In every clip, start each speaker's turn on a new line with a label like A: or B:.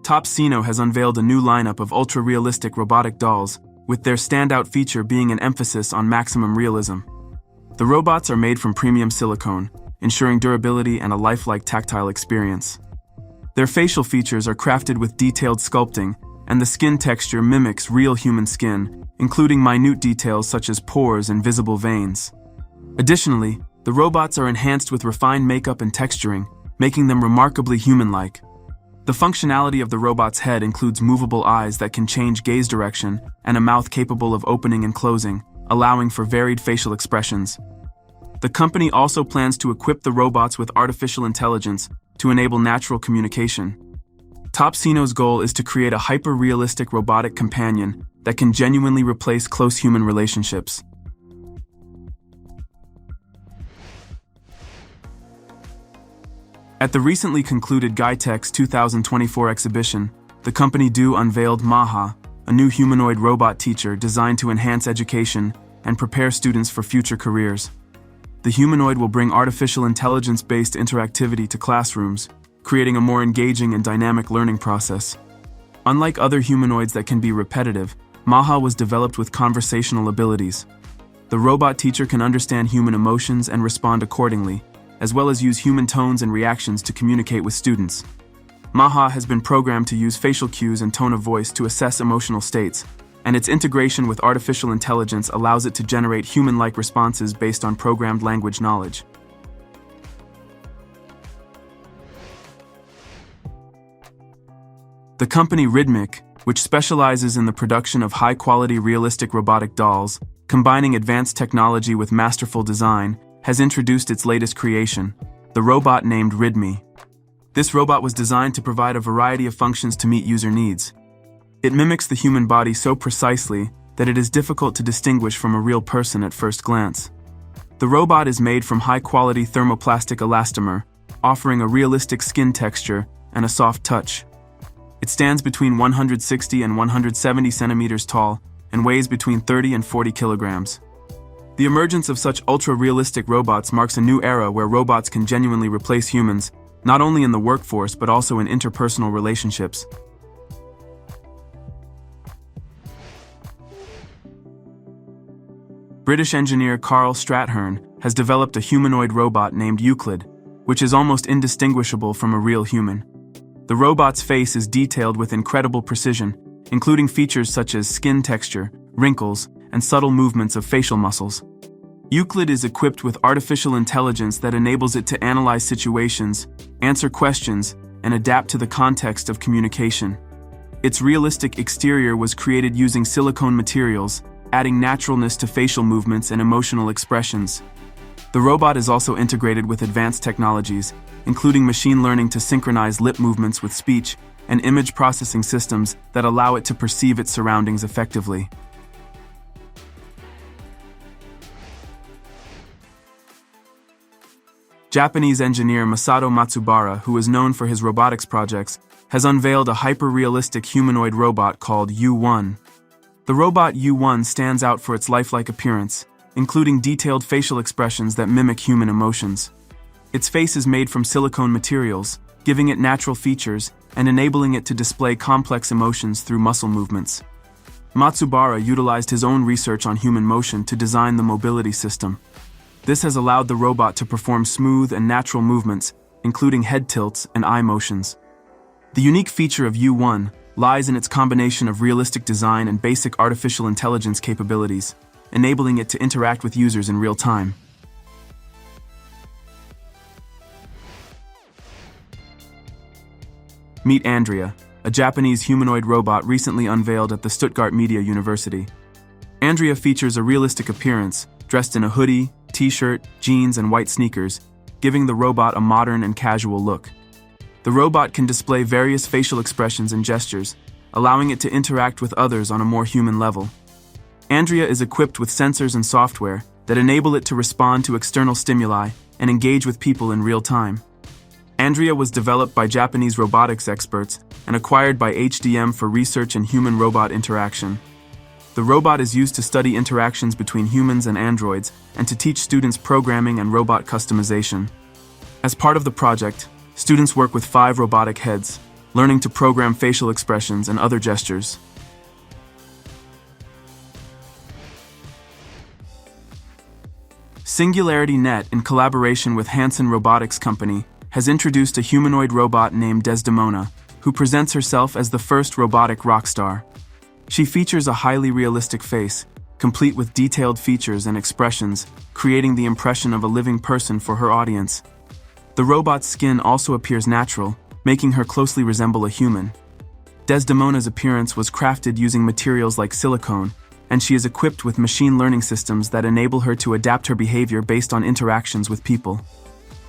A: Top Ceno has unveiled a new lineup of ultra-realistic robotic dolls, with their standout feature being an emphasis on maximum realism. The robots are made from premium silicone, ensuring durability and a lifelike tactile experience. Their facial features are crafted with detailed sculpting, and the skin texture mimics real human skin, including minute details such as pores and visible veins. Additionally, the robots are enhanced with refined makeup and texturing, making them remarkably human-like. The functionality of the robot's head includes movable eyes that can change gaze direction and a mouth capable of opening and closing, allowing for varied facial expressions. The company also plans to equip the robots with artificial intelligence to enable natural communication. Top Ceno's goal is to create a hyper-realistic robotic companion that can genuinely replace close human relationships. At the recently concluded GITEX 2024 exhibition, the company unveiled Maha, a new humanoid robot teacher designed to enhance education and prepare students for future careers. The humanoid will bring artificial intelligence-based interactivity to classrooms, creating a more engaging and dynamic learning process. Unlike other humanoids that can be repetitive, Maha was developed with conversational abilities. The robot teacher can understand human emotions and respond accordingly, as well as use human tones and reactions to communicate with students. Maha has been programmed to use facial cues and tone of voice to assess emotional states, and its integration with artificial intelligence allows it to generate human-like responses based on programmed language knowledge. The company Ridmic, which specializes in the production of high-quality realistic robotic dolls, combining advanced technology with masterful design, has introduced its latest creation, the robot named Ridmic. This robot was designed to provide a variety of functions to meet user needs. It mimics the human body so precisely that it is difficult to distinguish from a real person at first glance. The robot is made from high-quality thermoplastic elastomer, offering a realistic skin texture and a soft touch. It stands between 160 and 170 centimeters tall and weighs between 30 and 40 kilograms. The emergence of such ultra-realistic robots marks a new era where robots can genuinely replace humans, not only in the workforce but also in interpersonal relationships. British engineer Carl Strathern has developed a humanoid robot named Uclid, which is almost indistinguishable from a real human. The robot's face is detailed with incredible precision, including features such as skin texture, wrinkles, and subtle movements of facial muscles. Uclid is equipped with artificial intelligence that enables it to analyze situations, answer questions, and adapt to the context of communication. Its realistic exterior was created using silicone materials, adding naturalness to facial movements and emotional expressions. The robot is also integrated with advanced technologies, including machine learning to synchronize lip movements with speech and image processing systems that allow it to perceive its surroundings effectively. Japanese engineer Masato Matsubara, who is known for his robotics projects, has unveiled a hyper-realistic humanoid robot called U1. The robot U1 stands out for its lifelike appearance, including detailed facial expressions that mimic human emotions. Its face is made from silicone materials, giving it natural features and enabling it to display complex emotions through muscle movements. Matsubara utilized his own research on human motion to design the mobility system. This has allowed the robot to perform smooth and natural movements, including head tilts and eye motions. The unique feature of U1 lies in its combination of realistic design and basic artificial intelligence capabilities, enabling it to interact with users in real time. Meet Andrea, a Japanese humanoid robot recently unveiled at the Stuttgart Media University. Andrea features a realistic appearance, dressed in a hoodie, t-shirt, jeans, and white sneakers, giving the robot a modern and casual look. The robot can display various facial expressions and gestures, allowing it to interact with others on a more human level. Andrea is equipped with sensors and software that enable it to respond to external stimuli and engage with people in real time. Andrea was developed by Japanese robotics experts and acquired by HDM for research in human-robot interaction. The robot is used to study interactions between humans and androids and to teach students programming and robot customization. As part of the project, students work with 5 robotic heads, learning to program facial expressions and other gestures. Singularity Net, in collaboration with Hanson Robotics Company, has introduced a humanoid robot named Desdemona, who presents herself as the first robotic rock star. She features a highly realistic face, complete with detailed features and expressions, creating the impression of a living person for her audience. The robot's skin also appears natural, making her closely resemble a human. Desdemona's appearance was crafted using materials like silicone, and she is equipped with machine learning systems that enable her to adapt her behavior based on interactions with people.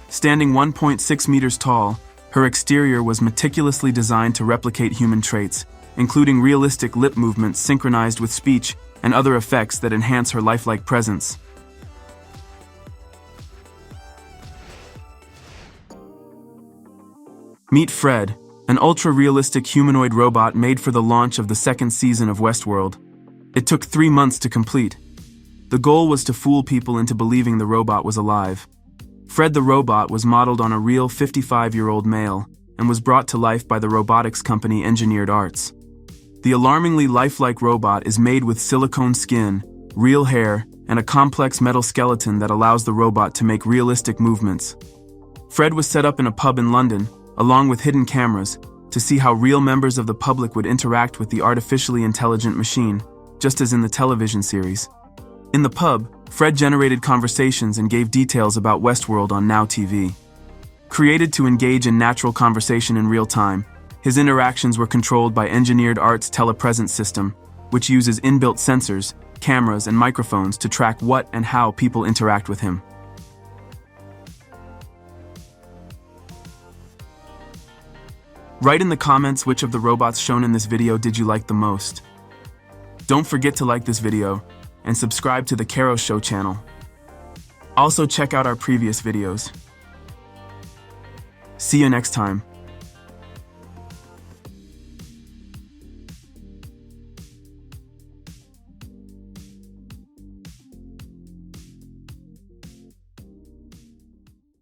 A: Standing 1.6 meters tall, her exterior was meticulously designed to replicate human traits, including realistic lip movements synchronized with speech and other effects that enhance her lifelike presence. Meet Fred, an ultra-realistic humanoid robot made for the launch of the second season of Westworld. It took 3 months to complete. The goal was to fool people into believing the robot was alive. Fred the robot was modeled on a real 55-year-old male and was brought to life by the robotics company Engineered Arts. The alarmingly lifelike robot is made with silicone skin, real hair, and a complex metal skeleton that allows the robot to make realistic movements. Fred was set up in a pub in London, along with hidden cameras, to see how real members of the public would interact with the artificially intelligent machine, just as in the television series. In the pub, Fred generated conversations and gave details about Westworld on Now TV. Created to engage in natural conversation in real time, his interactions were controlled by Engineered Arts' telepresence system, which uses inbuilt sensors, cameras, and microphones to track what and how people interact with him. Write in the comments which of the robots shown in this video did you like the most. Don't forget to like this video and subscribe to the Caro Show channel. Also check out our previous videos. See you next time.